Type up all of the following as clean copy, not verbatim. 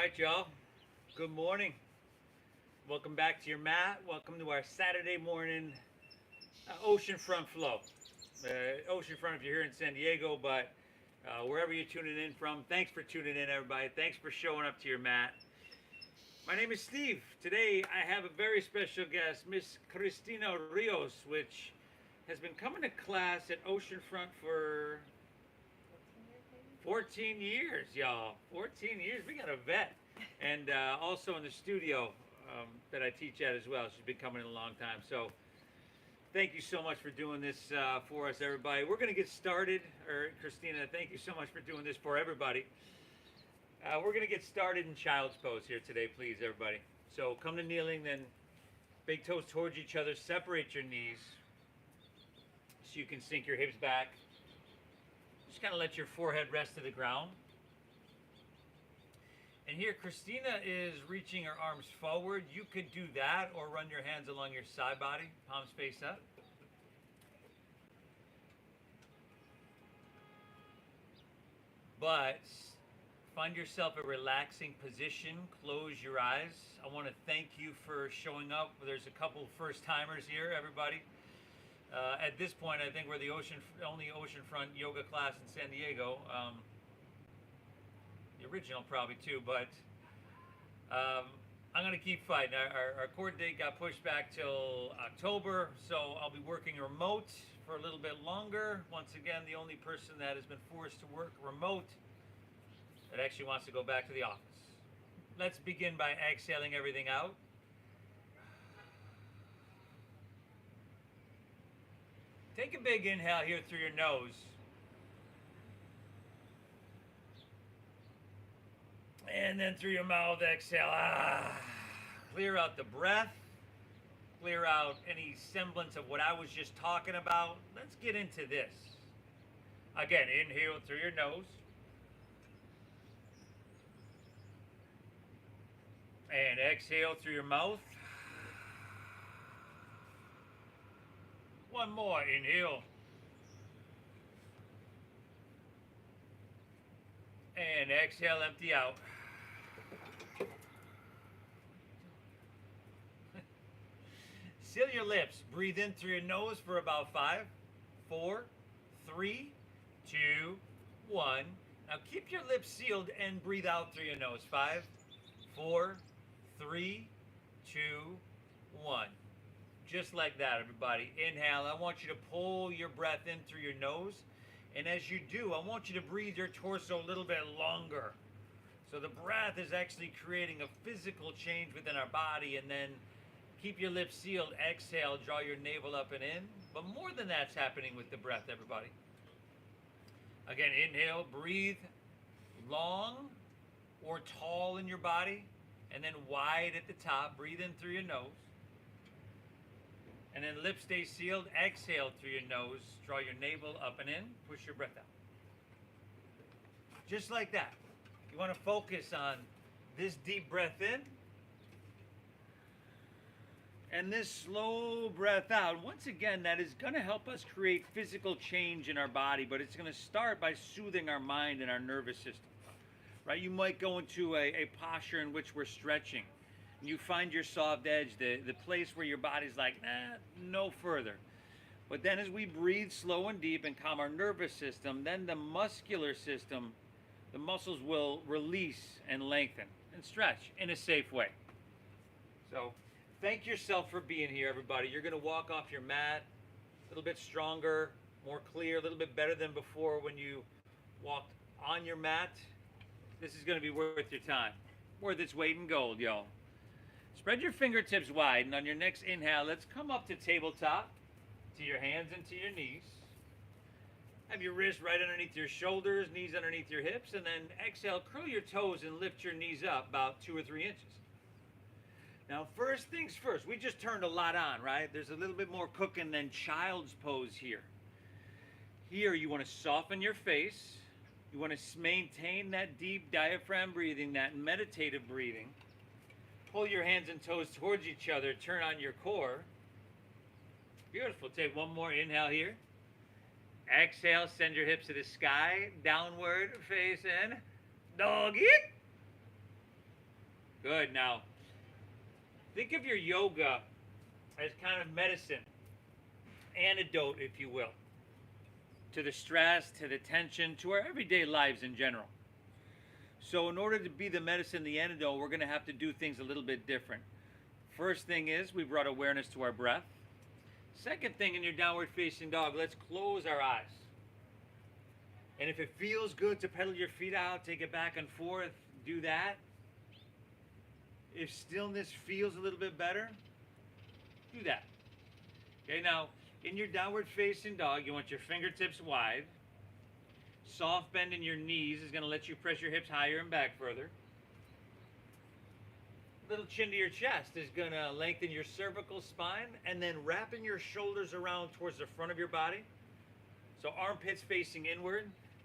right, y'all. Good morning. Welcome back to your mat. Welcome to our Saturday morning oceanfront flow. Oceanfront if you're here in San Diego, but wherever you're tuning in from, thanks for tuning in, everybody. Thanks for showing up to your mat. My name is Steve. Today I have a very special guest, Miss Cristina Rios, which has been coming to class at Oceanfront for 14 years, y'all. 14 years. We got a vet. And also in the studio that I teach at as well. She's been coming in a long time. So thank you so much for doing this for us, everybody. We're going to get started. Christina, thank you so much for doing this for everybody. We're going to get started in child's pose here today, please, everybody. So come to kneeling, then big toes towards each other. Separate your knees so you can sink your hips back. Just kind of let your forehead rest to the ground. And here, Christina is reaching her arms forward. You could do that or run your hands along your side body, palms face up. But find yourself a relaxing position. Close your eyes. I want to thank you for showing up. There's a couple first timers here, everybody. At this point, I think we're the only oceanfront yoga class in San Diego. The original probably too, but I'm going to keep fighting. Our court date got pushed back till October, so I'll be working remote for a little bit longer. Once again, the only person that has been forced to work remote that actually wants to go back to the office. Let's begin by exhaling everything out. Take a big inhale here through your nose. And then through your mouth, exhale. Clear out the breath. Clear out any semblance of what I was just talking about. Let's get into this. Again, inhale through your nose. And exhale through your mouth. One more, inhale. And exhale, empty out. Seal your lips. Breathe in through your nose for about 5, 4, 3, 2, 1. Now keep your lips sealed and breathe out through your nose. 5, 4, 3, 2, 1. Just like that, everybody. Inhale. I want you to pull your breath in through your nose. And as you do, I want you to breathe your torso a little bit longer. So the breath is actually creating a physical change within our body. And then keep your lips sealed. Exhale. Draw your navel up and in. But more than that's happening with the breath, everybody. Again, inhale. Breathe long or tall in your body. And then wide at the top. Breathe in through your nose. And then lips stay sealed. Exhale through your nose. Draw your navel up and in. Push your breath out. Just like that. You want to focus on this deep breath in. And this slow breath out. Once again, that is going to help us create physical change in our body. But it's going to start by soothing our mind and our nervous system. Right? You might go into a posture in which we're stretching. You find your soft edge, the place where your body's like, nah, no further. But then as we breathe slow and deep and calm our nervous system, then the muscular system, the muscles will release and lengthen and stretch in a safe way. So thank yourself for being here, everybody. You're going to walk off your mat a little bit stronger, more clear, a little bit better than before when you walked on your mat. This is going to be worth your time, worth its weight in gold, y'all. Spread your fingertips wide, and on your next inhale, let's come up to tabletop, to your hands and to your knees. Have your wrists right underneath your shoulders, knees underneath your hips, and then exhale, curl your toes and lift your knees up about 2 or 3 inches. Now, first things first, we just turned a lot on, right? There's a little bit more cooking than child's pose here. Here, you want to soften your face. You want to maintain that deep diaphragm breathing, that meditative breathing. Pull your hands and toes towards each other. Turn on your core. Beautiful. Take one more inhale here. Exhale. Send your hips to the sky. Downward face in. Doggy. Good. Now, think of your yoga as kind of medicine, antidote, if you will, to the stress, to the tension, to our everyday lives in general. So, in order to be the medicine, the antidote, we're going to have to do things a little bit different. First thing is we brought awareness to our breath. Second thing, in your downward facing dog, let's close our eyes. And if it feels good to pedal your feet out, take it back and forth, do that. If stillness feels a little bit better, do that. Okay, now in your downward facing dog, you want your fingertips wide. Soft bend in your knees is going to let you press your hips higher and back further. Little chin to your chest is going to lengthen your cervical spine, and then wrapping your shoulders around towards the front of your body. So armpits facing inward,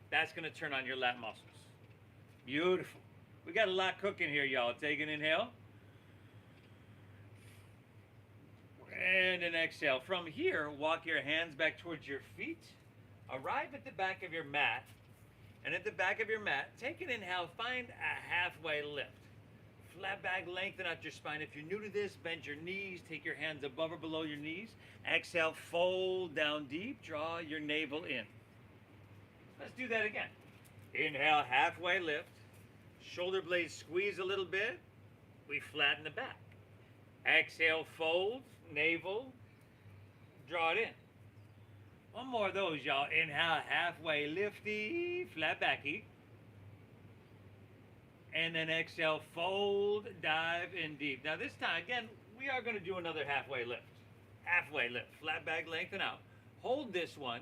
that's going to turn on your lat muscles. Beautiful. We got a lot cooking here, y'all. Take an inhale. And an exhale. From here, walk your hands back towards your feet. Arrive at the back of your mat. And at the back of your mat, take an inhale. Find a halfway lift. Flat back, lengthen out your spine. If you're new to this, bend your knees. Take your hands above or below your knees. Exhale, fold down deep. Draw your navel in. Let's do that again. Inhale, halfway lift. Shoulder blades squeeze a little bit. We flatten the back. Exhale, fold, navel. Draw it in. One more of those, y'all. Inhale, halfway lifty, flat backy. And then exhale, fold, dive in deep. Now this time, again, we are going to do another halfway lift. Halfway lift, flat back, lengthen out. Hold this one.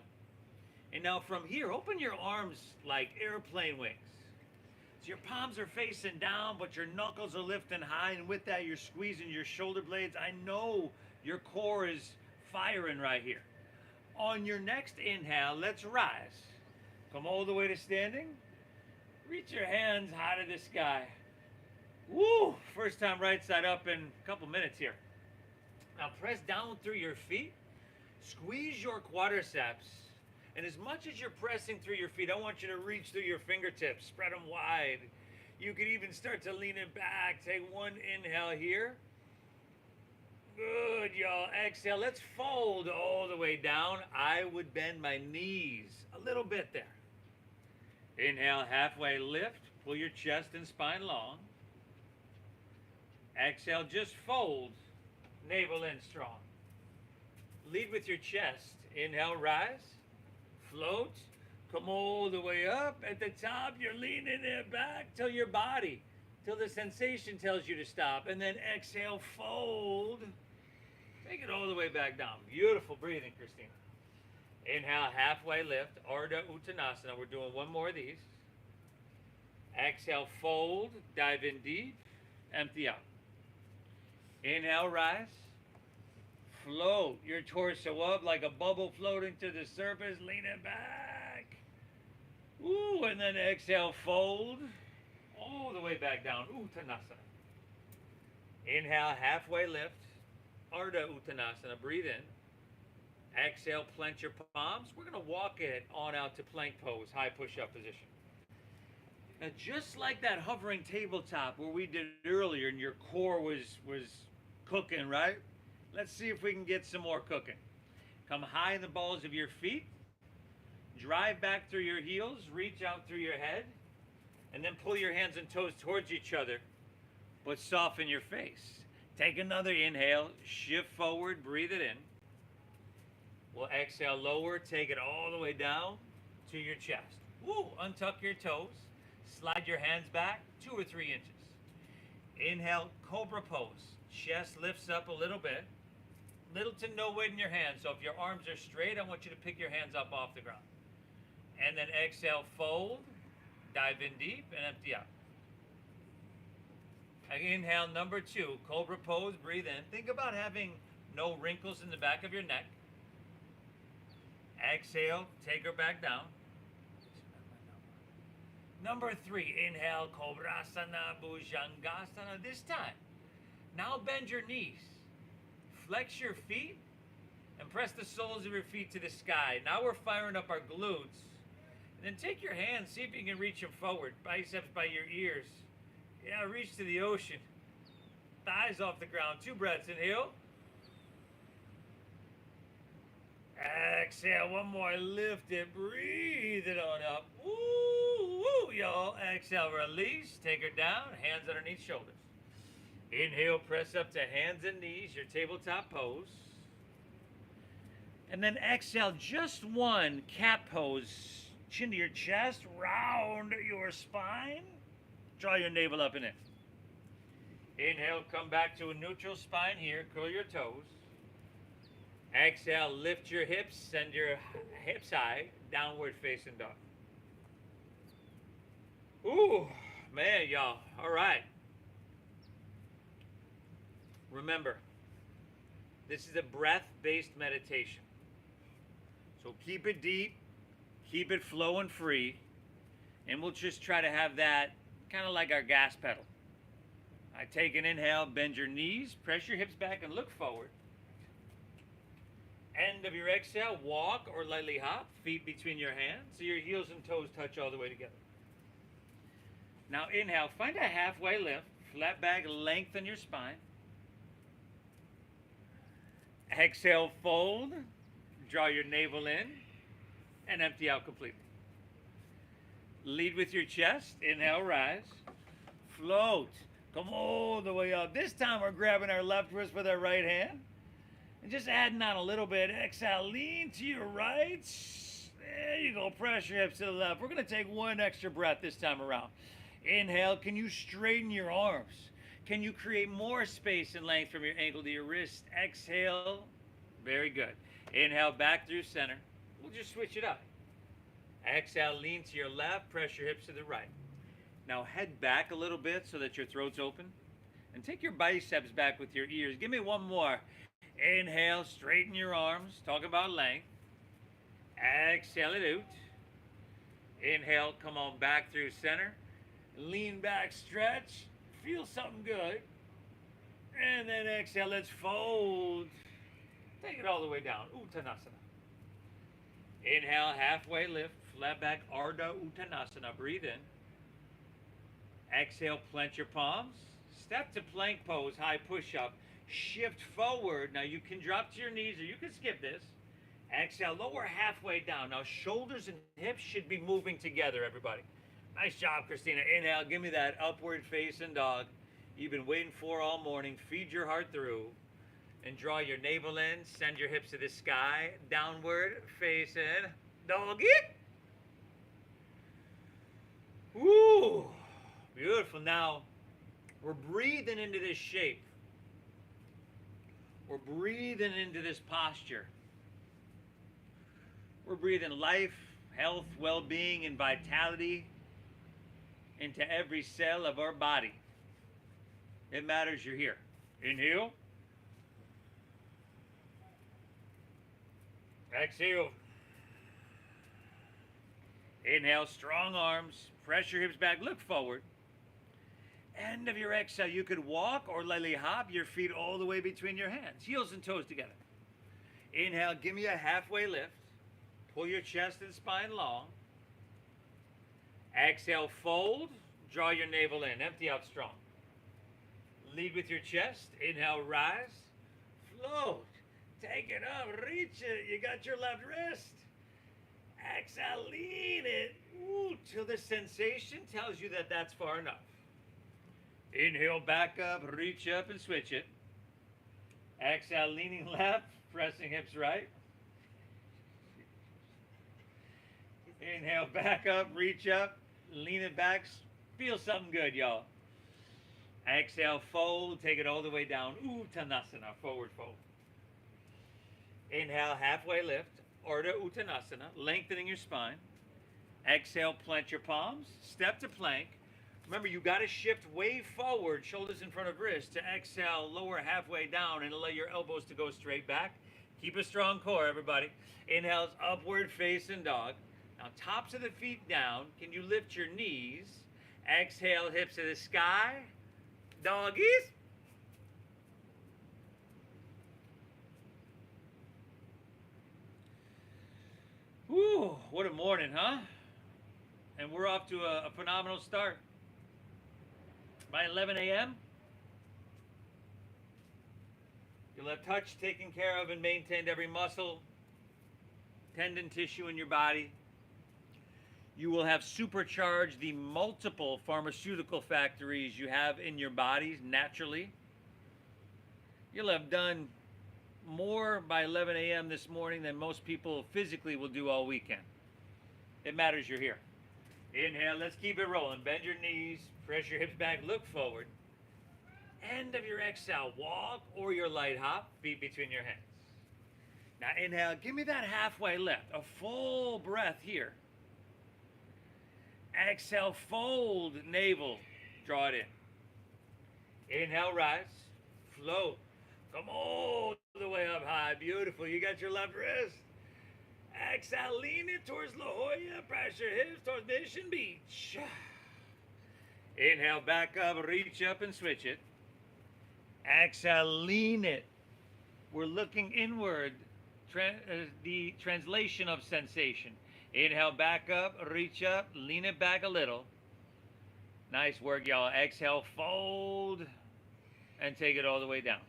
And now from here, open your arms like airplane wings. So your palms are facing down, but your knuckles are lifting high. And with that, you're squeezing your shoulder blades. I know your core is firing right here. On your next inhale, let's rise. Come all the way to standing. Reach your hands high to the sky. Woo! First time right side up in a couple minutes here. Now press down through your feet. Squeeze your quadriceps. And as much as you're pressing through your feet, I want you to reach through your fingertips. Spread them wide. You could even start to lean it back. Take one inhale here. Good, y'all. Exhale. Let's fold all the way down. I would bend my knees a little bit there. Inhale, halfway lift. Pull your chest and spine long. Exhale, just fold. Navel in strong. Lead with your chest. Inhale, rise. Float. Come all the way up. At the top, you're leaning it back till your body, till the sensation tells you to stop. And then exhale, fold. Take it all the way back down. Beautiful breathing, Christina. Inhale, halfway lift, Ardha Uttanasana. We're doing one more of these. Exhale, fold, dive in deep, empty out. Inhale, rise. Float your torso up like a bubble floating to the surface. Lean it back. Ooh, and then exhale, fold all the way back down. Uttanasana. Inhale, halfway lift, Ardha Uttanasana. Breathe in. Exhale, clench your palms. We're going to walk it on out to plank pose, high push-up position. Now, just like that hovering tabletop where we did earlier and your core was cooking, right? Let's see if we can get some more cooking. Come high in the balls of your feet. Drive back through your heels. Reach out through your head. And then pull your hands and toes towards each other, but soften your face. Take another inhale. Shift forward. Breathe it in. We'll exhale, lower, take it all the way down to your chest. Woo! Untuck your toes. Slide your hands back 2 or 3 inches. Inhale, cobra pose. Chest lifts up a little bit. Little to no weight in your hands. So if your arms are straight, I want you to pick your hands up off the ground. And then exhale, fold. Dive in deep and empty out. Inhale, number 2, cobra pose. Breathe in. Think about having no wrinkles in the back of your neck. Exhale, take her back down. Number 3, inhale, Kobrasana, Bhujangasana. This time, now bend your knees. Flex your feet and press the soles of your feet to the sky. Now we're firing up our glutes. And then take your hands, see if you can reach them forward. Biceps by your ears. Yeah, reach to the ocean. thighs off the ground. 2 breaths. Inhale. Exhale. One more. Lift it. Breathe it on up. Woo, woo, y'all. Exhale. Release. Take her down. Hands underneath shoulders. Inhale. Press up to hands and knees. Your tabletop pose. And then exhale. Just one cat pose. Chin to your chest. Round your spine. Draw your navel up and in. Inhale, come back to a neutral spine here. Curl your toes. Exhale, lift your hips. Send your hips high. Downward facing dog. Ooh, man, y'all. All right. Remember, this is a breath-based meditation. So keep it deep. Keep it flowing free. And we'll just try to have that kind of like our gas pedal. I take an inhale, bend your knees, press your hips back and look forward. End of your exhale, walk or lightly hop, feet between your hands so your heels and toes touch all the way together. Now inhale, find a halfway lift, flat back, lengthen your spine. Exhale, fold, draw your navel in and empty out completely. Lead with your chest. Inhale, rise. Float. Come all the way up. This time we're grabbing our left wrist with our right hand. And just adding on a little bit. Exhale, lean to your right. There you go. Press your hips to the left. We're going to take one extra breath this time around. Inhale. Can you straighten your arms? Can you create more space and length from your ankle to your wrist? Exhale. Very good. Inhale, back through center. We'll just switch it up. Exhale, lean to your left, press your hips to the right. Now head back a little bit so that your throat's open. And take your biceps back with your ears. Give me one more. Inhale, straighten your arms. Talk about length. Exhale it out. Inhale, come on back through center. Lean back, stretch. Feel something good. And then exhale, let's fold. Take it all the way down. Uttanasana. Inhale, halfway lift. Flat back, Ardha Uttanasana. Breathe in. Exhale, plant your palms. Step to plank pose, high push-up. Shift forward. Now you can drop to your knees or you can skip this. Exhale, lower halfway down. Now shoulders and hips should be moving together, everybody. Nice job, Christina. Inhale, give me that upward facing dog you've been waiting for all morning. Feed your heart through. And draw your navel in. Send your hips to the sky. Downward facing doggy. Woo! Beautiful. Now, we're breathing into this shape. We're breathing into this posture. We're breathing life, health, well-being, and vitality into every cell of our body. It matters you're here. Inhale. Exhale. Inhale, strong arms. Press your hips back. Look forward. End of your exhale. You could walk or lightly hop your feet all the way between your hands. Heels and toes together. Inhale. Give me a halfway lift. Pull your chest and spine long. Exhale. Fold. Draw your navel in. Empty out strong. Lead with your chest. Inhale. Rise. Float. Take it up. Reach it. You got your left wrist. Exhale, lean it. Ooh, till the sensation tells you that that's far enough. Inhale, back up, reach up and switch it. Exhale, leaning left, pressing hips right. Inhale, back up, reach up, lean it back. Feel something good, y'all. Exhale, fold, take it all the way down. Uttanasana, forward fold. Inhale, halfway lift. Ardha Uttanasana, lengthening your spine. Exhale, plant your palms. Step to plank. Remember, you got to shift way forward, shoulders in front of wrist, to exhale, lower halfway down, and allow your elbows to go straight back. Keep a strong core, everybody. Inhales, upward facing dog. Now, tops of the feet down. Can you lift your knees? Exhale, hips to the sky. Doggies. Whew, what a morning, huh? And we're off to a phenomenal start. By 11 a.m., You'll have touch taken care of and maintained every muscle, tendon, tissue in your body. You will have supercharged the multiple pharmaceutical factories you have in your bodies naturally. You'll have done more by 11 a.m. this morning than most people physically will do all weekend. It matters you're here. Inhale, let's keep it rolling. Bend your knees, press your hips back, look forward. End of your exhale, walk or your light hop, feet between your hands. Now inhale, give me that halfway lift, a full breath here. Exhale, fold navel, draw it in. Inhale, rise, float. Come all the way up high, beautiful. You got your left wrist. Exhale, lean it towards La Jolla, press your hips towards Mission Beach. Inhale, back up, reach up and switch it. Exhale, lean it. We're looking inward, the translation of sensation. Inhale, back up, reach up, lean it back a little. Nice work, y'all. Exhale, fold, and take it all the way down.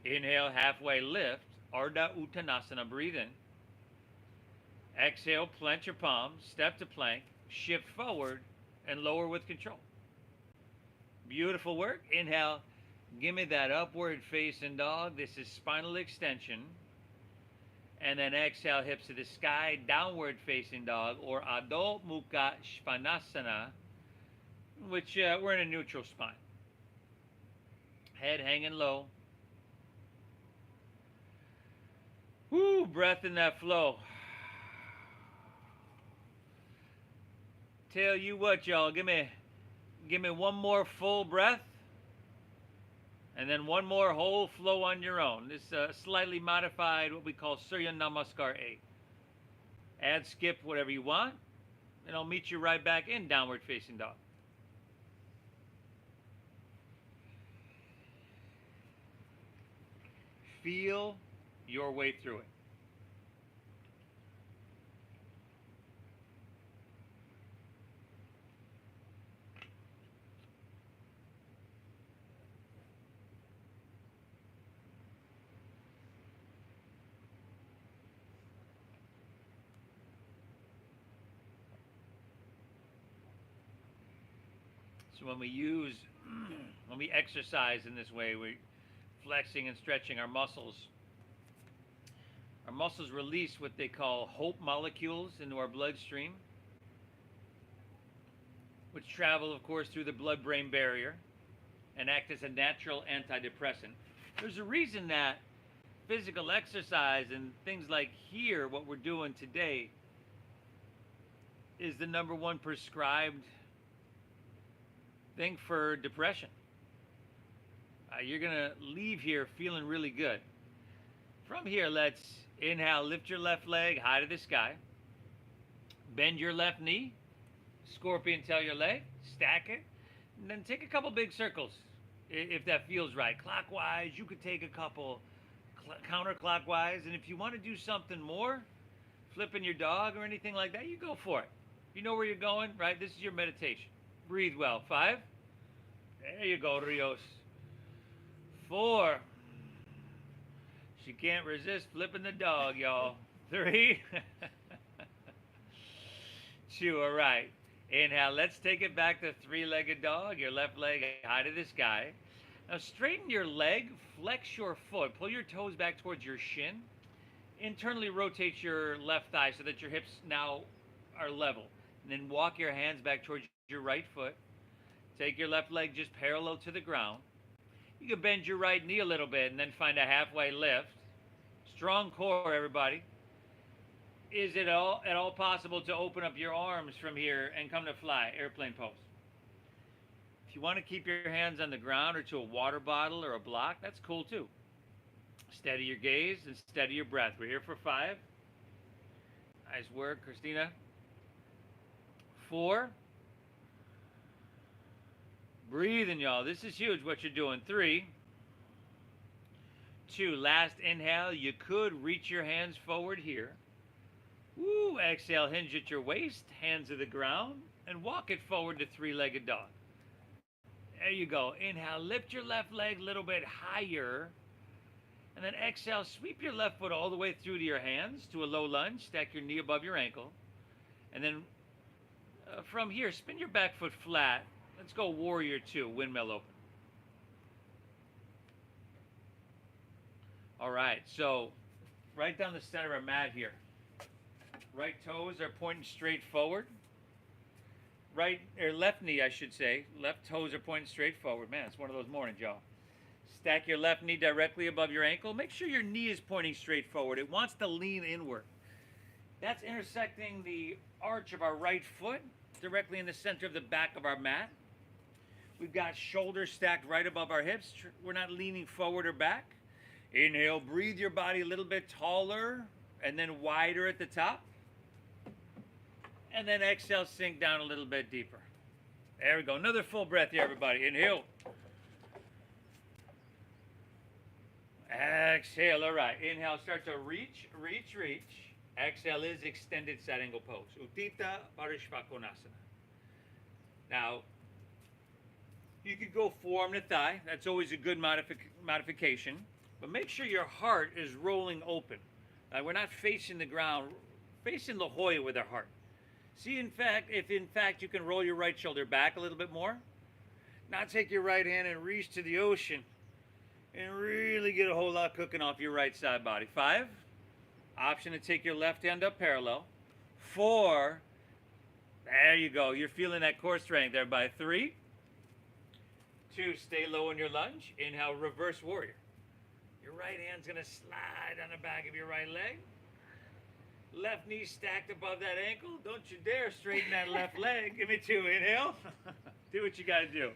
Inhale, halfway lift, Ardha Uttanasana, breathe in. Exhale, plant your palms, step to plank, shift forward, and lower with control. Beautiful work. Inhale, give me that upward facing dog. This is spinal extension. And then exhale, hips to the sky, downward facing dog, or Adho Mukha Svanasana, which we're in a neutral spine. Head hanging low. Woo, breath in that flow. Tell you what, y'all, give me one more full breath. And then one more whole flow on your own. This slightly modified, what we call Surya Namaskar 8. Add, skip, whatever you want. And I'll meet you right back in downward facing dog. Feel your way through it. So when we exercise in this way, we're flexing and stretching our muscles. Our muscles release what they call hope molecules into our bloodstream, which travel, of course, through the blood-brain barrier and act as a natural antidepressant. There's a reason that physical exercise and things like here, what we're doing today, is the number one prescribed thing for depression. You're going to leave here feeling really good. From here, let's inhale, lift your left leg high to the sky. Bend your left knee, scorpion tail your leg, stack it, and then take a couple big circles if that feels right. Clockwise, you could take a couple counterclockwise, and if you want to do something more, flipping your dog or anything like that, you go for it. You know where you're going, right? This is your meditation. Breathe well. 5. There you go, Rios. 4. She can't resist flipping the dog, y'all. 3. 2. All right. Inhale. Let's take it back to three-legged dog. Your left leg high to the sky. Now straighten your leg. Flex your foot. Pull your toes back towards your shin. Internally rotate your left thigh so that your hips now are level. And then walk your hands back towards your right foot. Take your left leg just parallel to the ground. You can bend your right knee a little bit and then find a halfway lift. Strong core, everybody. Is it at all possible to open up your arms from here and come to fly, airplane pose? If you want to keep your hands on the ground or to a water bottle or a block, that's cool too. Steady your gaze and steady your breath. We're here for 5. Nice work, Christina. 4. Breathing, y'all. This is huge what you're doing. 3. 2. Last inhale. You could reach your hands forward here. Woo. Exhale. Hinge at your waist. Hands to the ground. And walk it forward to three-legged dog. There you go. Inhale, lift your left leg a little bit higher. And then exhale, sweep your left foot all the way through to your hands to a low lunge. Stack your knee above your ankle. And then from here, spin your back foot flat. Let's go warrior two, windmill open. All right, so right down the center of our mat here. Right toes are pointing straight forward. Left knee, I should say. Left toes are pointing straight forward. Man, it's one of those mornings, y'all. Stack your left knee directly above your ankle. Make sure your knee is pointing straight forward. It wants to lean inward. That's intersecting the arch of our right foot directly in the center of the back of our mat. We've got shoulders stacked right above our hips. We're not leaning forward or back. Inhale, breathe your body a little bit taller and then wider at the top. And then exhale, sink down a little bit deeper. There we go. Another full breath here, everybody. Inhale. Exhale. All right. Inhale, start to reach, reach, reach. Exhale is extended side angle pose. Uttita Parishvakonasana. Now, you could go forearm to thigh. That's always a good modification. But make sure your heart is rolling open. We're not facing the ground, facing La Jolla with our heart. See, if in fact you can roll your right shoulder back a little bit more. Now take your right hand and reach to the ocean and really get a whole lot cooking off your right side body. 5, option to take your left hand up parallel. 4, there you go. You're feeling that core strength there by 3, 2, stay low in your lunge. Inhale, reverse warrior. Your right hand's gonna slide on the back of your right leg. Left knee stacked above that ankle. Don't you dare straighten that left leg. Give me 2. Inhale. Do what you got to do.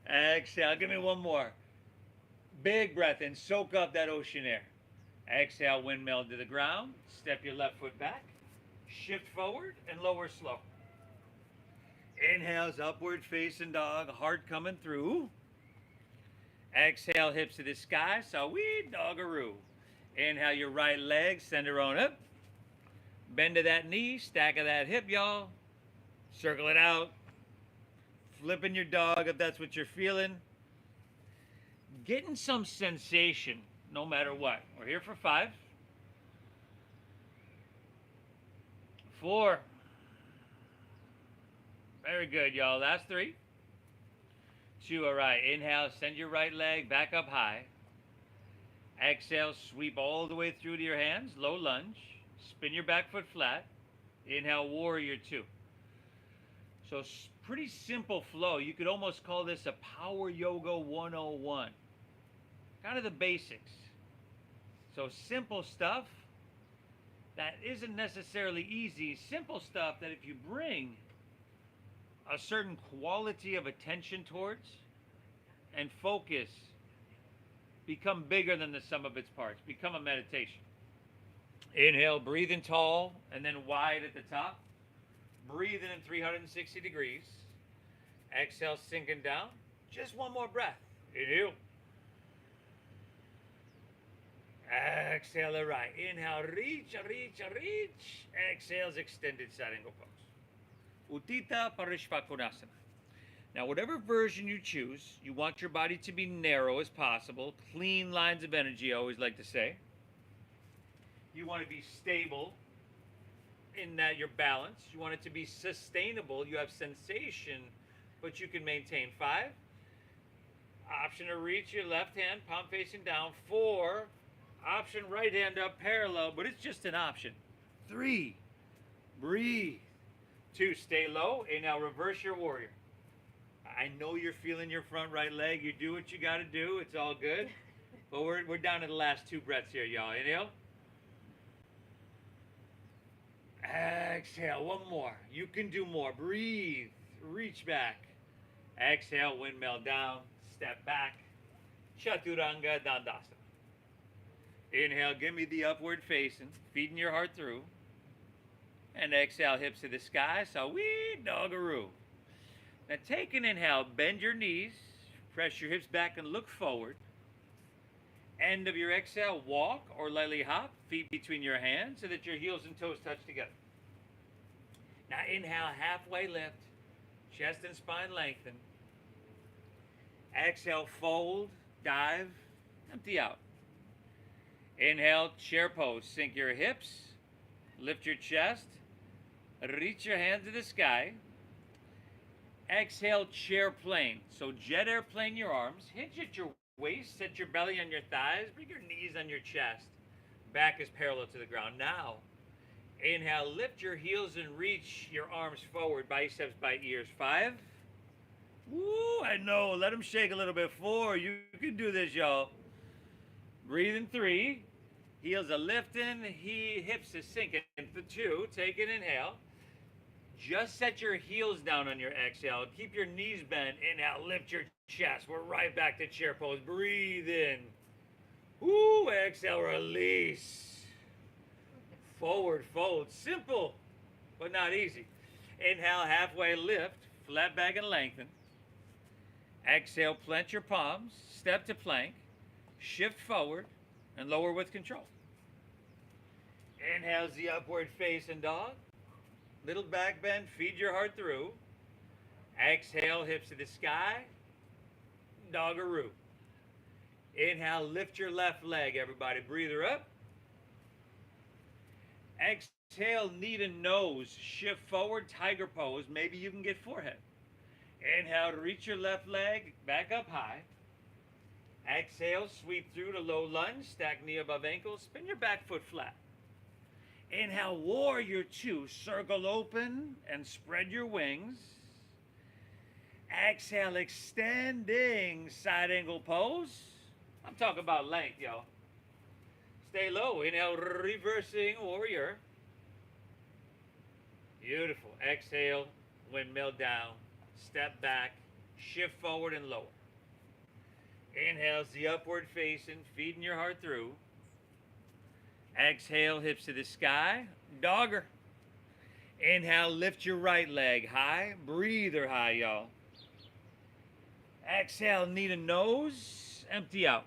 Exhale. Give me 1 more. Big breath in. Soak up that ocean air. Exhale. Windmill to the ground. Step your left foot back. Shift forward and lower slow. Inhales. Upward facing dog. Heart coming through. Exhale. Hips to the sky. Sawi doggaroo. Inhale. Your right leg. Center on up. Bend to that knee, stack of that hip, y'all. Circle it out. Flipping your dog if that's what you're feeling. Getting some sensation no matter what. We're here for 5. 4. Very good, y'all. Last 3. 2, all right. Inhale, send your right leg back up high. Exhale, sweep all the way through to your hands, low lunge. Spin your back foot flat. Inhale, warrior 2. So pretty simple flow. You could almost call this a power yoga 101. Kind of the basics. So simple stuff that isn't necessarily easy. Simple stuff that if you bring a certain quality of attention towards and focus, become bigger than the sum of its parts. Become a meditation. Inhale, breathing tall and then wide at the top. Breathing in 360 degrees. Exhale, sinking down. Just 1 more breath. Inhale. Exhale, all right. Inhale, reach, reach, reach. Exhales, extended side angle pose. Uttita Parishvakonasana. Now, whatever version you choose, you want your body to be narrow as possible. Clean lines of energy, I always like to say. You want to be stable in that you're balanced. You want it to be sustainable. You have sensation, but you can maintain. 5, option to reach your left hand, palm facing down. 4, option right hand up parallel, but it's just an option. 3, breathe. 2, stay low. Inhale, reverse your warrior. I know you're feeling your front right leg. You do what you got to do. It's all good. But we're down to the last 2 breaths here, y'all. Inhale. Exhale, 1 more. You can do more. Breathe. Reach back. Exhale, windmill down. Step back. Chaturanga Dandasana. Inhale, give me the upward facing. Feeding your heart through. And exhale, hips to the sky. Sawi doggaroo. Now take an inhale. Bend your knees. Press your hips back and look forward. End of your exhale, walk or lightly hop, feet between your hands so that your heels and toes touch together. Now inhale, halfway lift, chest and spine lengthen. Exhale, fold, dive, empty out. Inhale, chair pose. Sink your hips, lift your chest, reach your hands to the sky. Exhale, chair plane. So jet airplane your arms, hinge at your waist, set your belly on your thighs, bring your knees on your chest. Back is parallel to the ground. Now, inhale, lift your heels and reach your arms forward, biceps by ears. 5. Woo, I know. Let them shake a little bit. 4. You can do this, y'all. Breathe in 3. Heels are lifting, hips are sinking. 2, take an inhale. Just set your heels down on your exhale. Keep your knees bent. Inhale, lift your chest. We're right back to chair pose. Breathe in. Woo, exhale, release. Forward fold. Simple, but not easy. Inhale, halfway lift. Flat back and lengthen. Exhale, plant your palms. Step to plank. Shift forward and lower with control. Inhale, the upward facing dog. Little back bend, feed your heart through. Exhale, hips to the sky. Doggaroo. Inhale, lift your left leg, everybody. Breather up. Exhale, knee to nose. Shift forward, tiger pose. Maybe you can get forehead. Inhale, reach your left leg back up high. Exhale, sweep through to low lunge. Stack knee above ankle. Spin your back foot flat. Inhale, warrior 2. Circle open and spread your wings. Exhale, extending side angle pose. I'm talking about length, yo. Stay low. Inhale, reversing warrior. Beautiful. Exhale, windmill down. Step back. Shift forward and lower. Inhale, the upward facing, feeding your heart through. Exhale, hips to the sky. Dogger. Inhale, lift your right leg high. Breather high, y'all. Exhale, knee to nose. Empty out.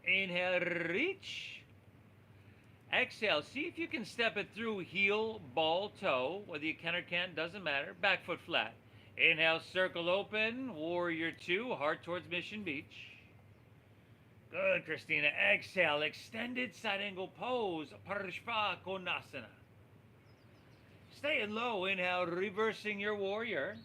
Inhale, reach. Exhale, see if you can step it through heel, ball, toe. Whether you can or can't, doesn't matter. Back foot flat. Inhale, circle open. Warrior 2, heart towards Mission Beach. Good, Christina. Exhale, extended side angle pose. Parishva Konasana. Staying low. Inhale, reversing your warrior.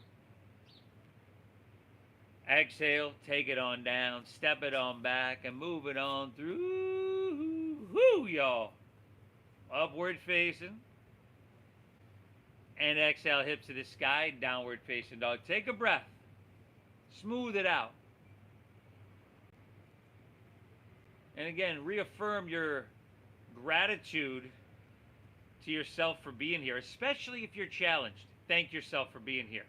Exhale, take it on down. Step it on back and move it on through. Woo, y'all. Upward facing. And exhale, hips to the sky. Downward facing dog. Take a breath. Smooth it out. And again, reaffirm your gratitude to yourself for being here, especially if you're challenged. Thank yourself for being here.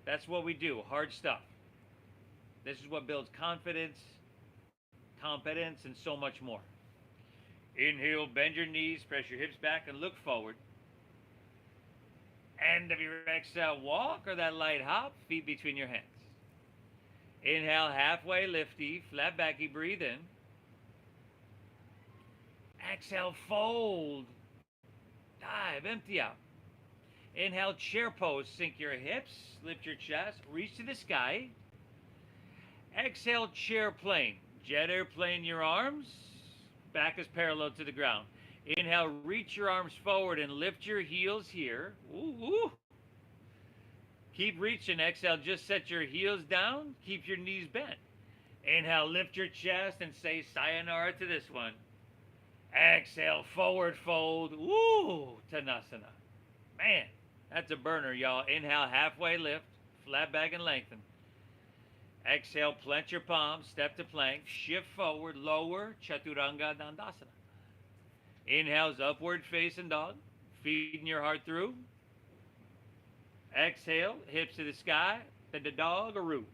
That's what we do, hard stuff. This is what builds confidence, competence, and so much more. Inhale, bend your knees, press your hips back, and look forward. End of your exhale, walk or that light hop, feet between your hands. Inhale, halfway lifty, flat backy, breathe in. Exhale, fold. Dive, empty out. Inhale, chair pose. Sink your hips, lift your chest, reach to the sky. Exhale, chair plane. Jet airplane your arms. Back is parallel to the ground. Inhale, reach your arms forward and lift your heels here. Ooh, ooh. Keep reaching. Exhale, just set your heels down. Keep your knees bent. Inhale, lift your chest and say sayonara to this one. Exhale, forward fold. Woo, Tanasana. Man, that's a burner, y'all. Inhale, halfway lift, flat back and lengthen. Exhale, plant your palms, step to plank, shift forward, lower, Chaturanga Dandasana. Inhale's upward facing dog, feeding your heart through. Exhale, hips to the sky, the doggaroo.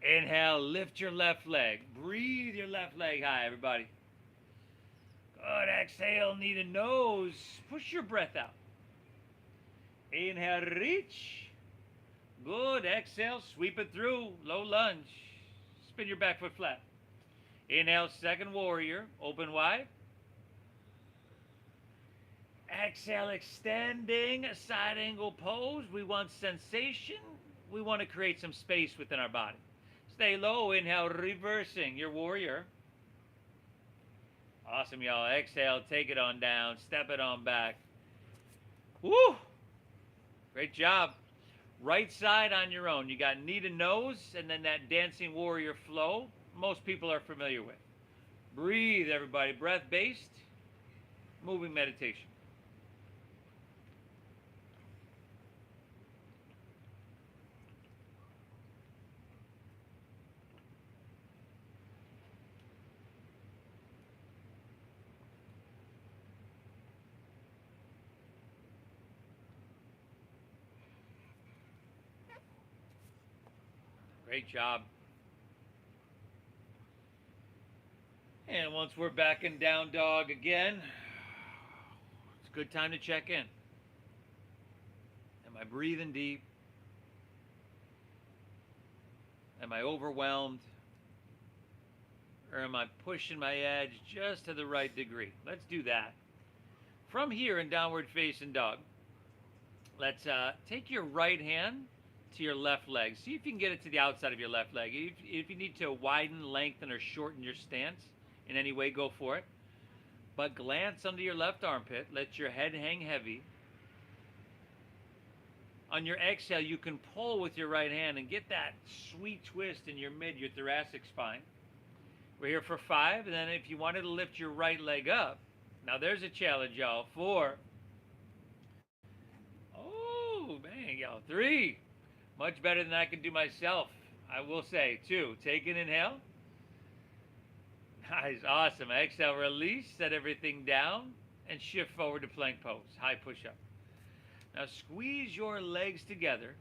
Inhale, lift your left leg. Breathe your left leg high, everybody. Good. Exhale, knee to nose. Push your breath out. Inhale, reach. Good. Exhale, sweep it through. Low lunge. Spin your back foot flat. Inhale, second warrior. Open wide. Exhale, extending side angle pose. We want sensation. we want to create some space within our body. Stay low. Inhale, reversing your warrior. Awesome, y'all. Exhale, take it on down. Step it on back. Woo! Great job. Right side on your own. You got knee to nose and then that dancing warrior flow most people are familiar with. Breathe, everybody. Breath-based, moving meditation. Great job. And once we're back in down dog again, it's a good time to check in. Am I breathing deep? Am I overwhelmed? Or am I pushing my edge just to the right degree? Let's do that. From here in downward facing dog, let's take your right hand to your left leg. See if you can get it to the outside of your left leg. If you need to widen, lengthen, or shorten your stance in any way, go for it. But glance under your left armpit. Let your head hang heavy. On your exhale, you can pull with your right hand and get that sweet twist in your thoracic spine. We're here for 5, and then if you wanted to lift your right leg up, now there's a challenge, y'all. 4. Oh, man, y'all. 3. Much better than I can do myself, I will say. 2. Take an inhale. Nice, awesome. Exhale, release, set everything down, and shift forward to plank pose. High push-up. Now squeeze your legs together.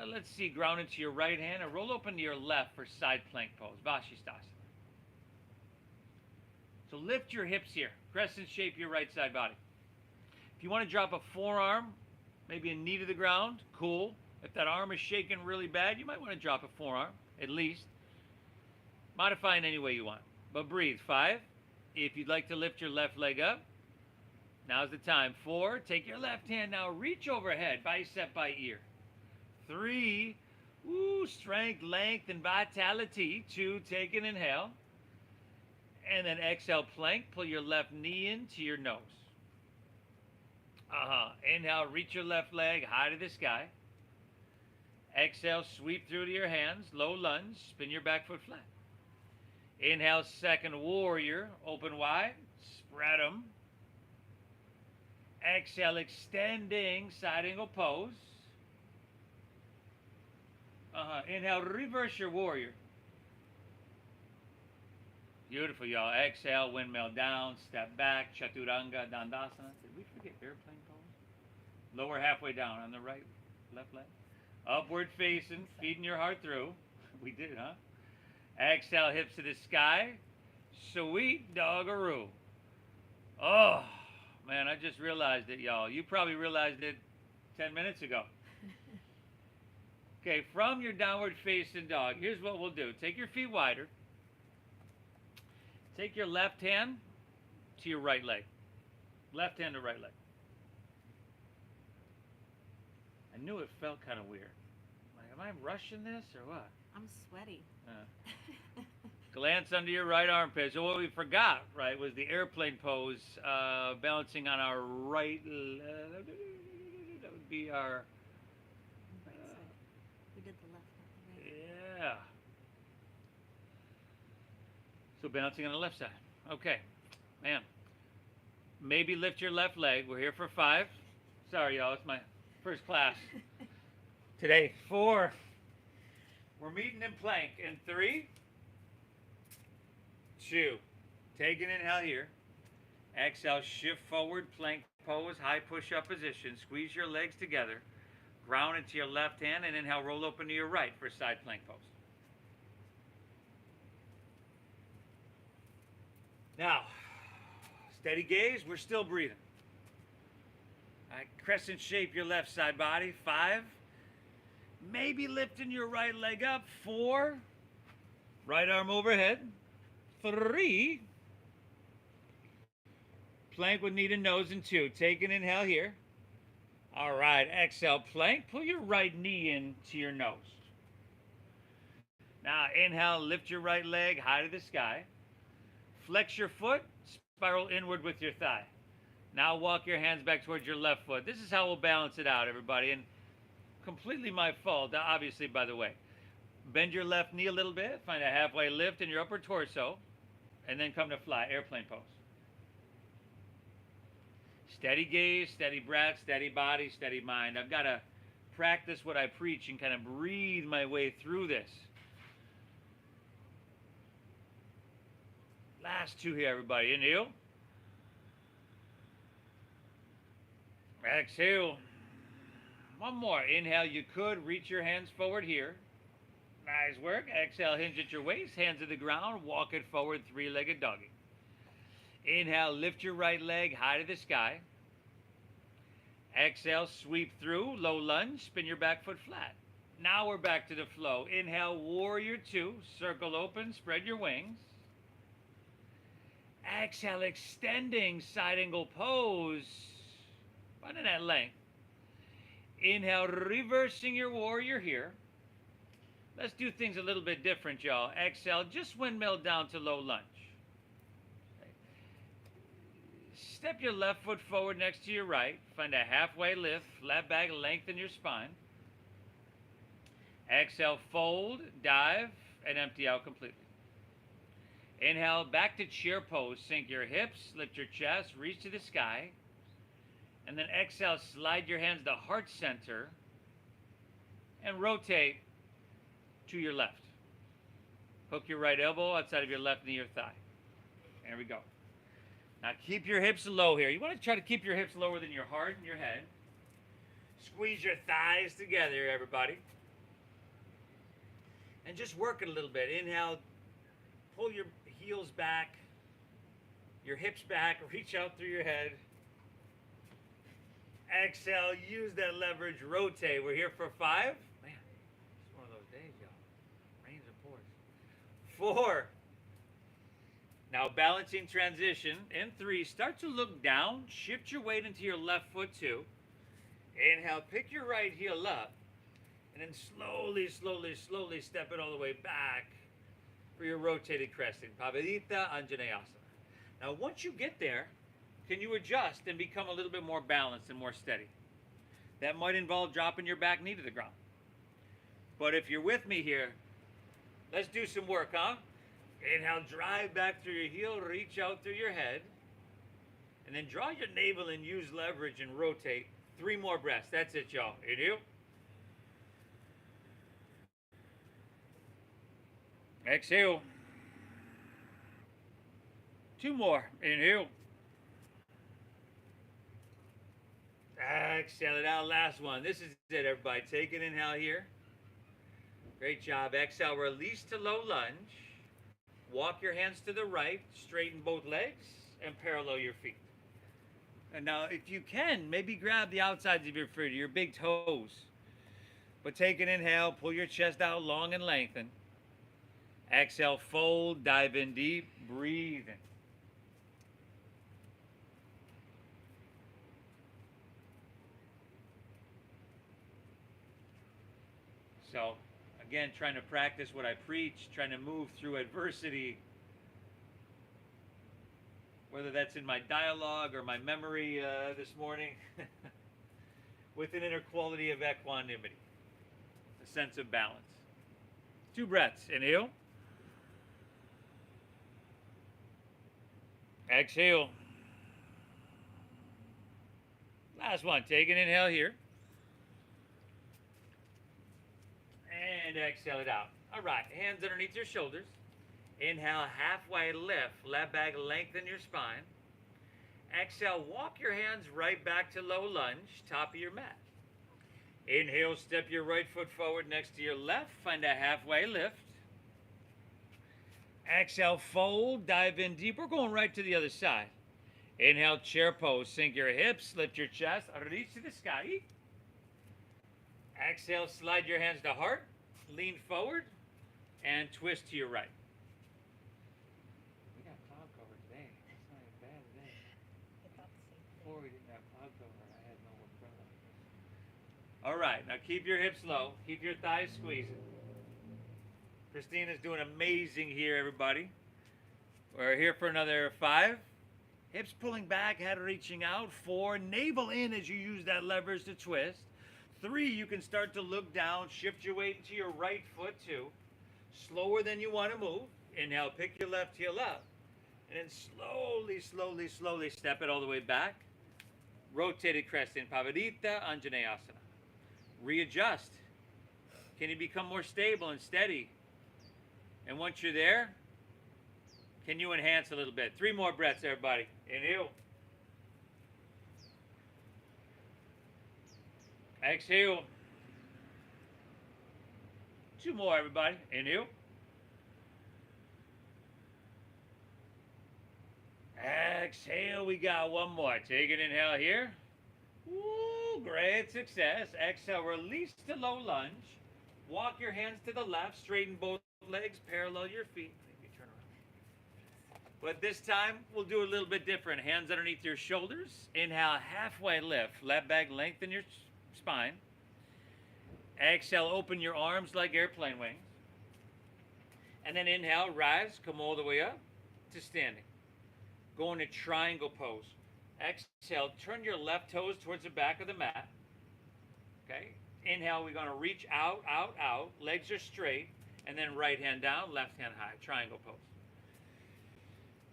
Let's see, ground into your right hand and roll open to your left for side plank pose, Vashisthasana. So lift your hips here. Crescent shape your right side body. If you want to drop a forearm, maybe a knee to the ground, cool. If that arm is shaking really bad, you might want to drop a forearm, at least. Modify in any way you want. But breathe. 5. If you'd like to lift your left leg up, now's the time. 4. Take your left hand now, reach overhead, bicep by ear. 3. Strength, length, and vitality. 2. Take an inhale. And then exhale, plank. Pull your left knee into your nose. Inhale, reach your left leg high to the sky. Exhale, sweep through to your hands. Low lunge. Spin your back foot flat. Inhale, second warrior. Open wide. Spread them. Exhale, extending side angle pose. Inhale, reverse your warrior. Beautiful, y'all. Exhale, windmill down, step back, chaturanga, dandasana. Did we forget airplane pose? Lower halfway down on the right, left leg. Upward facing, feeding your heart through. We did, huh? Exhale, hips to the sky. Sweet doggaroo. Oh, man, I just realized it, y'all. You probably realized it 10 minutes ago. Okay, from your downward facing dog, here's what we'll do. Take your feet wider. Take your left hand to your right leg. Left hand to right leg. I knew it felt kind of weird. Like, am I rushing this or what? I'm sweaty. Glance under your right armpit. So what we forgot, right, was the airplane pose, balancing on our right. That would be our. Right side. We did the left, not the right. Yeah. So balancing on the left side. Okay, man. Maybe lift your left leg. We're here for 5. Sorry, y'all. It's my first class today. 4. We're meeting in plank in 3, 2. Take an inhale here. Exhale, shift forward, plank pose, high push-up position. Squeeze your legs together. Ground into your left hand, and inhale, roll open to your right for side plank pose. Now, steady gaze, we're still breathing. All right, crescent shape your left side body. 5. Maybe lifting your right leg up. 4. Right arm overhead. 3. Plank with knee to nose. And 2. Take an inhale here. All right, exhale, plank. Pull your right knee into your nose. Now, inhale, lift your right leg high to the sky. Flex your foot, spiral inward with your thigh. Now, walk your hands back towards your left foot. This is how we'll balance it out, everybody. And completely my fault, obviously, by the way. Bend your left knee a little bit, find a halfway lift in your upper torso, and then come to fly, airplane pose. Steady gaze, steady breath, steady body, steady mind. I've got to practice what I preach and kind of breathe my way through this. Last two here, everybody. Inhale. Exhale. One more. Inhale, you could reach your hands forward here. Nice work. Exhale, hinge at your waist, hands to the ground, walk it forward, three-legged doggy. Inhale, lift your right leg high to the sky. Exhale, sweep through, low lunge, spin your back foot flat. Now we're back to the flow. Inhale, warrior two, circle open, spread your wings. Exhale, extending side angle pose, finding that length. Inhale, reversing your warrior here. Let's do things a little bit different, y'all. Exhale, just windmill down to low lunge. Step your left foot forward next to your right. Find a halfway lift, flat back, lengthen your spine. Exhale, fold, dive, and empty out completely. Inhale, back to chair pose. Sink your hips, lift your chest, reach to the sky. And then exhale, slide your hands to heart center and rotate to your left. Hook your right elbow outside of your left knee or thigh. There we go. Now keep your hips low here. You want to try to keep your hips lower than your heart and your head. Squeeze your thighs together, everybody. And just work it a little bit. Inhale, pull your heels back, your hips back, reach out through your head. Exhale, use that leverage, rotate. We're here for 5. Man, it's one of those days, y'all. Rains and pours. 4. Now balancing transition. In 3, start to look down. Shift your weight into your left foot too. Inhale, pick your right heel up. And then slowly, slowly, slowly step it all the way back for your rotated crescent. Pavadita Anjaneyasana. Now once you get there, can you adjust and become a little bit more balanced and more steady? That might involve dropping your back knee to the ground. But if you're with me here, let's do some work, huh? Inhale, drive back through your heel, reach out through your head. And then draw your navel and use leverage and rotate. 3 more breaths. That's it, y'all. Inhale. Exhale. 2 more. Inhale. Exhale it out. Last one. This is it, everybody. Take an inhale here. Great job. Exhale. Release to low lunge. Walk your hands to the right. Straighten both legs and parallel your feet. And now, if you can, maybe grab the outsides of your feet, your big toes. But take an inhale. Pull your chest out long and lengthen. Exhale. Fold. Dive in deep. Breathe in. So, again, trying to practice what I preach, trying to move through adversity, whether that's in my dialogue or my memory this morning, with an inner quality of equanimity, a sense of balance. 2 breaths. Inhale. Exhale. Last one. Take an inhale here. And exhale it out. All right, hands underneath your shoulders. Inhale, halfway lift, left back, lengthen your spine. Exhale, walk your hands right back to low lunge, top of your mat. Inhale, step your right foot forward next to your left, find a halfway lift. Exhale, fold, dive in deep. We're going right to the other side. Inhale, chair pose, sink your hips, lift your chest, reach to the sky. Exhale, slide your hands to heart. Lean forward and twist to your right. We got cloud cover today. It's not a bad day. Before we didn't have cloud cover, I had no umbrella. All right, now keep your hips low. Keep your thighs squeezing. Christina's doing amazing here, everybody. We're here for another 5. Hips pulling back, head reaching out. 4, navel in as you use that leverage to twist. 3, you can start to look down, shift your weight into your right foot too. Slower than you want to move. Inhale, pick your left heel up. And then slowly, slowly, slowly step it all the way back. Rotated crescent, Pavarita Anjaneyasana. Readjust. Can you become more stable and steady? And once you're there, can you enhance a little bit? 3 more breaths, everybody. Inhale. Exhale. 2 more, everybody. Inhale. Exhale. We got 1 more. Take an inhale here. Woo, great success. Exhale. Release to low lunge. Walk your hands to the left. Straighten both legs. Parallel your feet. Maybe turn around. But this time, we'll do a little bit different. Hands underneath your shoulders. Inhale, halfway lift. Left back, lengthen your spine. Exhale, open your arms like airplane wings. And then inhale, rise, come all the way up to standing. Go into triangle pose. Exhale, turn your left toes towards the back of the mat. Okay? Inhale, we're going to reach out, out, out. Legs are straight. And then right hand down, left hand high. Triangle pose.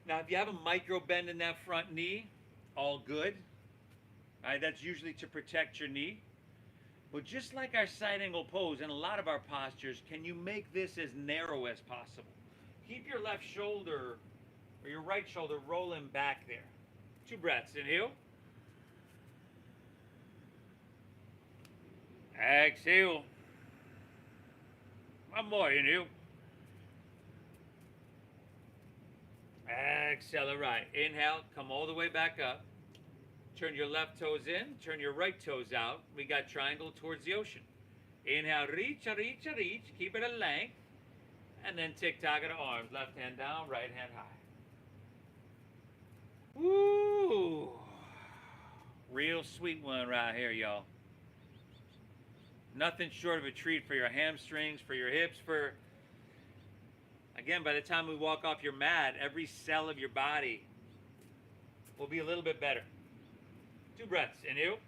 Now, if you have a micro bend in that front knee, all good. All right, that's usually to protect your knee. But just like our side angle pose and a lot of our postures, can you make this as narrow as possible? Keep your left shoulder or your right shoulder rolling back there. 2 breaths. Inhale. Exhale. 1 more. Inhale. Exhale. All right. Inhale. Come all the way back up. Turn your left toes in. Turn your right toes out. We got triangle towards the ocean. Inhale. Reach, reach, reach. Keep it at length. And then tick-tock of the arms. Left hand down. Right hand high. Woo! Real sweet one right here, y'all. Nothing short of a treat for your hamstrings, for your hips, for... Again, by the time we walk off your mat, every cell of your body will be a little bit better. 2 breaths. Inhale.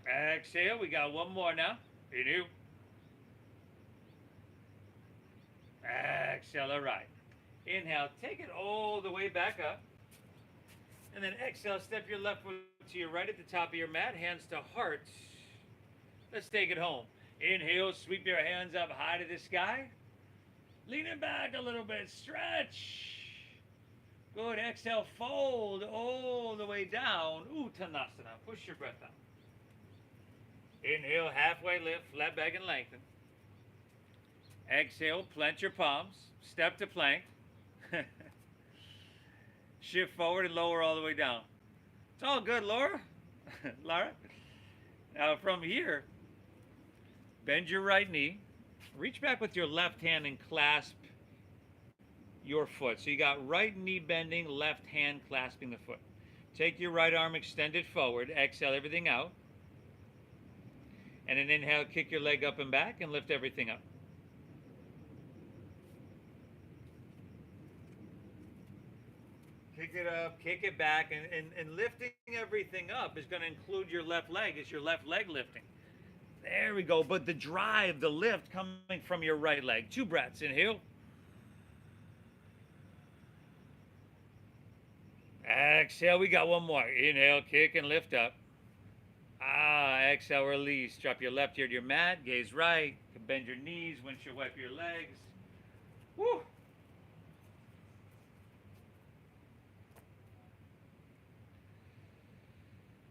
Exhale. We got 1 more now. Inhale. Exhale. All right. Inhale. Take it all the way back up. And then exhale. Step your left foot to your right at the top of your mat. Hands to heart. Let's take it home. Inhale. Sweep your hands up high to the sky. Lean it back a little bit. Stretch. Good. Exhale. Fold all the way down. Uttanasana. Push your breath out. Inhale. Halfway lift. Flat back and lengthen. Exhale. Plant your palms. Step to plank. Shift forward and lower all the way down. It's all good, Laura. Laura. Now from here, bend your right knee. Reach back with your left hand and clasp your foot. So you got right knee bending, left hand clasping the foot. Take your right arm extended forward. Exhale everything out. And then inhale, kick your leg up and back and lift everything up. Kick it up, kick it back, and lifting everything up is going to include your left leg. It's your left leg lifting. There we go. But the drive, the lift coming from your right leg. 2 breaths. Inhale. Exhale. We got 1 more. Inhale, kick and lift up. Exhale, release. Drop your left ear to your mat. Gaze right. Bend your knees. Windshield wipe your legs. Woo!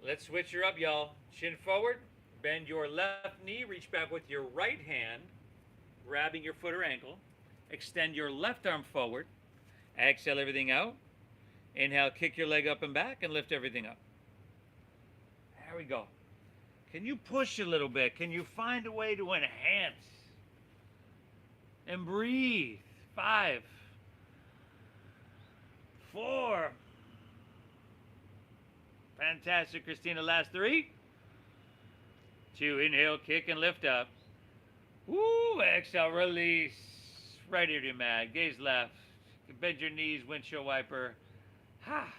Let's switch her up, y'all. Chin forward. Bend your left knee. Reach back with your right hand, grabbing your foot or ankle. Extend your left arm forward. Exhale everything out. Inhale, kick your leg up and back and lift everything up. There we go. Can you push a little bit? Can you find a way to enhance? And breathe. 5, 4, Fantastic, Christina. Last 3. 2. Inhale, kick, and lift up. Woo! Exhale, release. Right ear to your mat. Gaze left. Bend your knees, windshield wiper. Ha!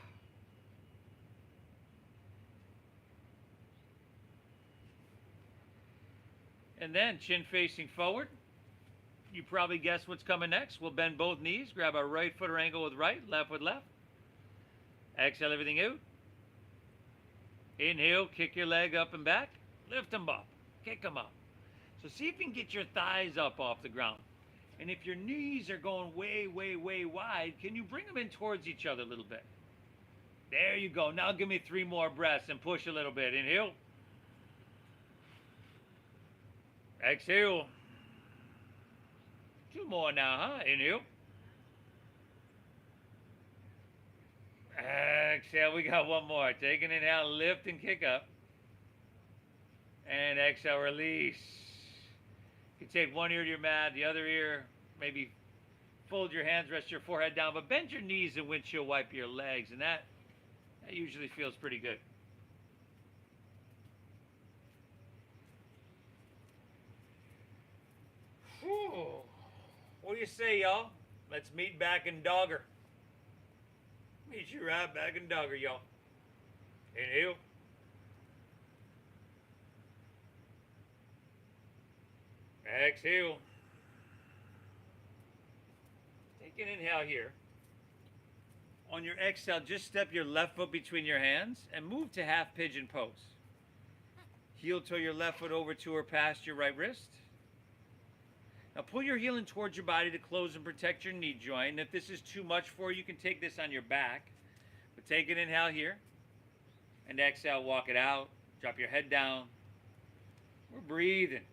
And then chin facing forward. You probably guess what's coming next. We'll bend both knees. Grab our right foot or ankle with right, left with left. Exhale everything out. Inhale, kick your leg up and back. Lift them up. Kick them up. So see if you can get your thighs up off the ground. And if your knees are going way, way, way wide, can you bring them in towards each other a little bit? There you go. Now give me 3 more breaths and push a little bit. Inhale. Exhale. 2 more now, huh? Inhale. Exhale. We got 1 more. Take an inhale, lift and kick up. And exhale, release. You can take 1 ear to your mat, the other ear, maybe fold your hands, rest your forehead down, but bend your knees and windshield wipe your legs, and that usually feels pretty good. Whew. What do you say, y'all? Let's meet back in Dogger. Meet you right back in Dogger, y'all. Inhale. Exhale. Take an inhale here. On your exhale, just step your left foot between your hands and move to half pigeon pose. Heel toe your left foot over to or past your right wrist. Now pull your heel in towards your body to close and protect your knee joint. And if this is too much for you, you can take this on your back. But take an inhale here. And exhale, walk it out. Drop your head down. We're breathing.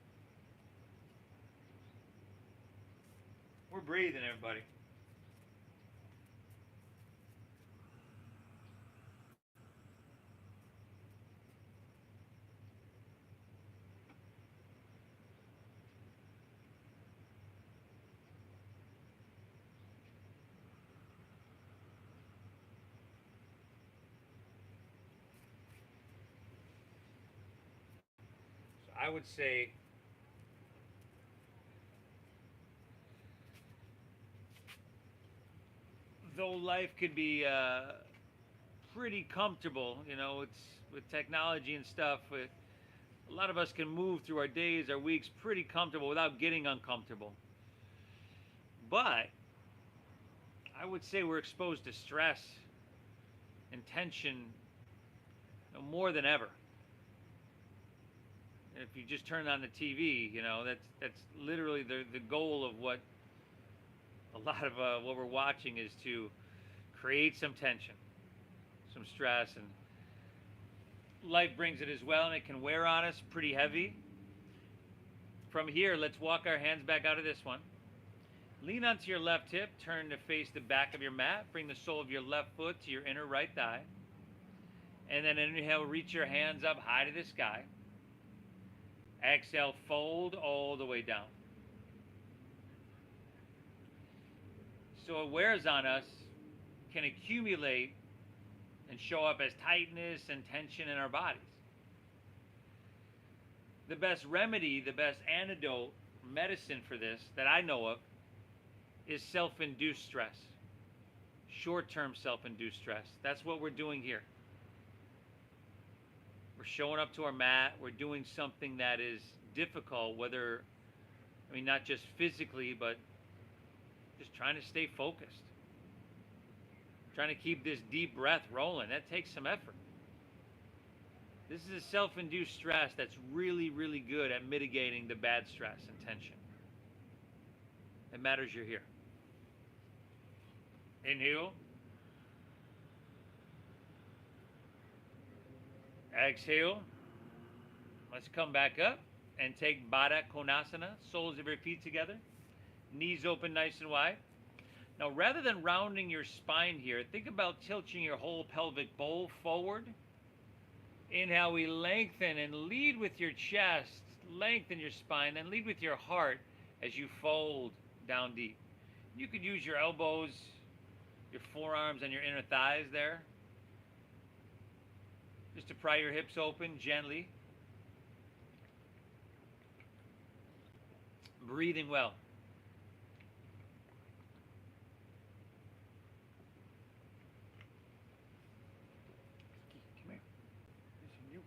We're breathing, everybody. So I would say though life could be pretty comfortable, you know, it's with technology and stuff, a lot of us can move through our days, our weeks pretty comfortable without getting uncomfortable. But I would say we're exposed to stress and tension, you know, more than ever. And if you just turn on the TV, you know, that's literally the goal of what a lot of what we're watching is to create some tension, some stress, and life brings it as well, and it can wear on us pretty heavy. From here, let's walk our hands back out of this one. Lean onto your left hip, turn to face the back of your mat, bring the sole of your left foot to your inner right thigh, and then inhale, reach your hands up high to the sky. Exhale, fold all the way down. So it wears on us, can accumulate and show up as tightness and tension in our bodies. The best remedy, the best antidote, medicine for this that I know of is self-induced stress. Short-term self-induced stress. That's what we're doing here. We're showing up to our mat. We're doing something that is difficult, not just physically, but just trying to stay focused. Trying to keep this deep breath rolling. That takes some effort. This is a self-induced stress that's really, really good at mitigating the bad stress and tension. It matters you're here. Inhale. Exhale. Let's come back up and take Baddha Konasana. Soles of your feet together. Knees open nice and wide. Now, rather than rounding your spine here, think about tilting your whole pelvic bowl forward. Inhale, we lengthen and lead with your chest. Lengthen your spine, then lead with your heart as you fold down deep. You could use your elbows, your forearms, and your inner thighs there. Just to pry your hips open gently. Breathing well. Come here. Listen, you.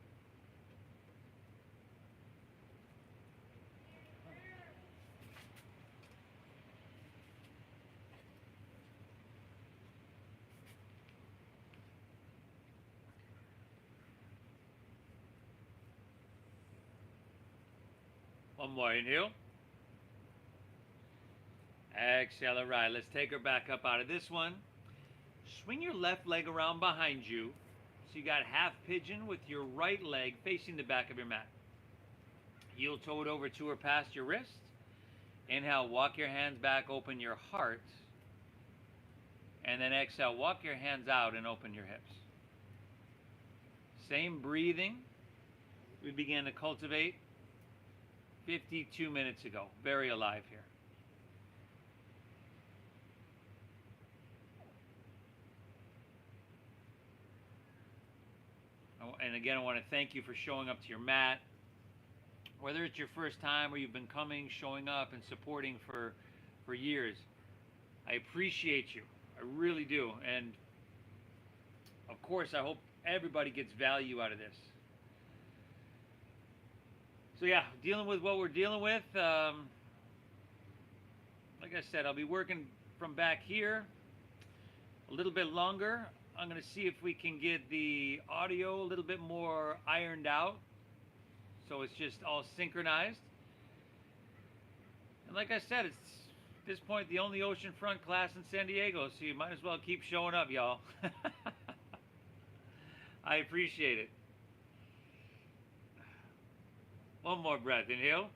One more inhale. Exhale. All right, let's take her back up out of this one. Swing your left leg around behind you. So you got half pigeon with your right leg facing the back of your mat. Heel toed over to or past your wrist. Inhale, walk your hands back, open your heart. And then exhale, walk your hands out and open your hips. Same breathing we began to cultivate 52 minutes ago. Very alive here. And again, I want to thank you for showing up to your mat. Whether it's your first time or you've been coming, showing up, and supporting for years, I appreciate you. I really do. And of course, I hope everybody gets value out of this. So yeah, dealing with what we're dealing with. Like I said, I'll be working from back here a little bit longer. I'm going to see if we can get the audio a little bit more ironed out, so it's just all synchronized. And like I said, it's at this point the only oceanfront class in San Diego, so you might as well keep showing up, y'all. I appreciate it. One more breath. Inhale.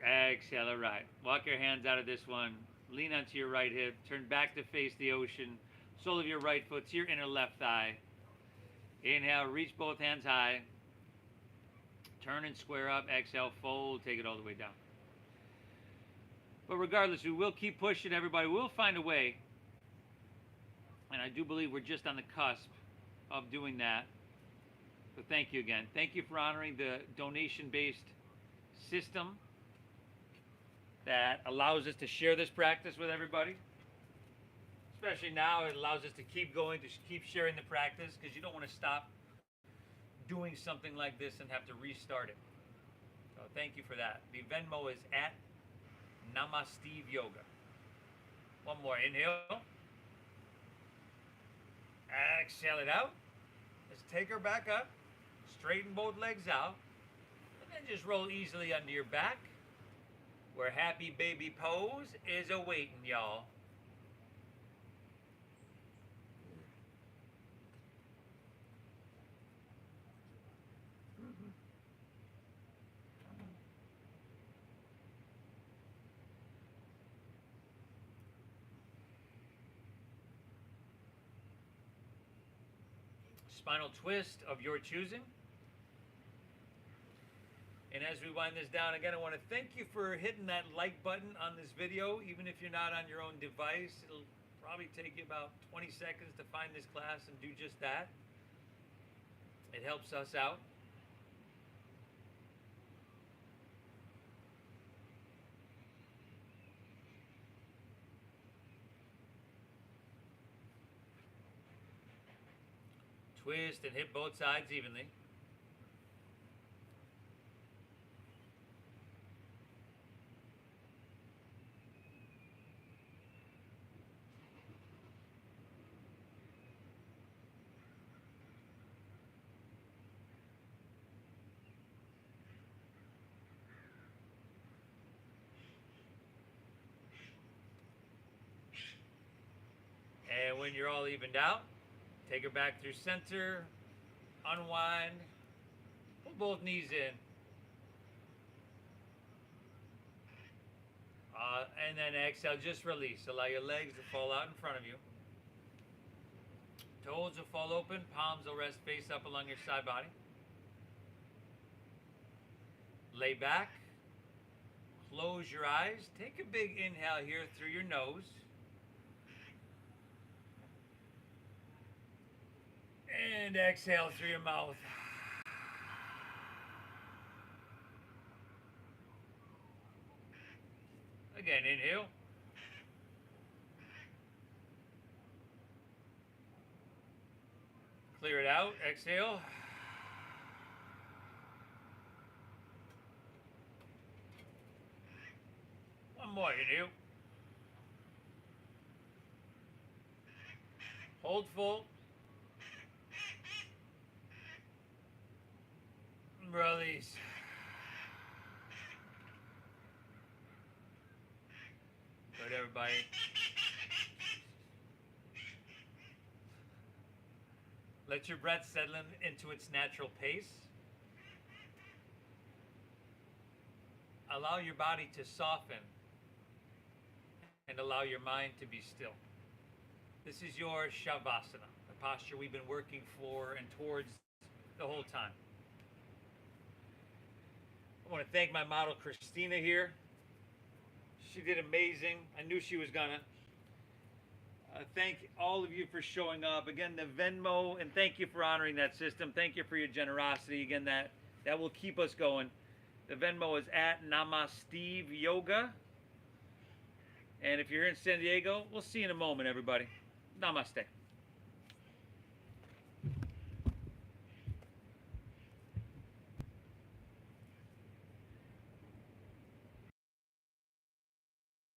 Exhale. All right. Walk your hands out of this one. Lean onto your right hip. Turn back to face the ocean. Sole of your right foot to your inner left thigh. Inhale. Reach both hands high. Turn and square up. Exhale. Fold. Take it all the way down. But regardless, we will keep pushing, everybody. We'll find a way. And I do believe we're just on the cusp of doing that. So thank you again. Thank you for honoring the donation-based system that allows us to share this practice with everybody. Especially now, it allows us to keep going, to keep sharing the practice, because you don't want to stop doing something like this and have to restart it. So thank you for that. The Venmo is at Namaste Yoga. One more. Inhale. Exhale it out. Let's take her back up. Straighten both legs out. And then just roll easily under your back, where happy baby pose is awaiting y'all. Spinal twist of your choosing. And as we wind this down, again, I want to thank you for hitting that like button on this video. Even if you're not on your own device, it'll probably take you about 20 seconds to find this class and do just that. It helps us out. Twist and hit both sides evenly. And when you're all evened out, take her back through center, unwind, pull both knees in. And then exhale, just release. Allow your legs to fall out in front of you. Toes will fall open, palms will rest face up along your side body. Lay back, close your eyes. Take a big inhale here through your nose. And exhale through your mouth. Again, inhale. Clear it out. Exhale. One more. Inhale. Hold full. Release. Good, everybody. Let your breath settle into its natural pace. Allow your body to soften and allow your mind to be still. This is your Shavasana, the posture we've been working for and towards the whole time. I want to thank my model Christina here. She did amazing. I knew she was gonna. Thank all of you for showing up. Again, the Venmo, and thank you for honoring that system. Thank you for your generosity. Again, that will keep us going. The Venmo is at Namasteve Yoga. And if you're in San Diego, we'll see you in a moment, everybody. Namaste.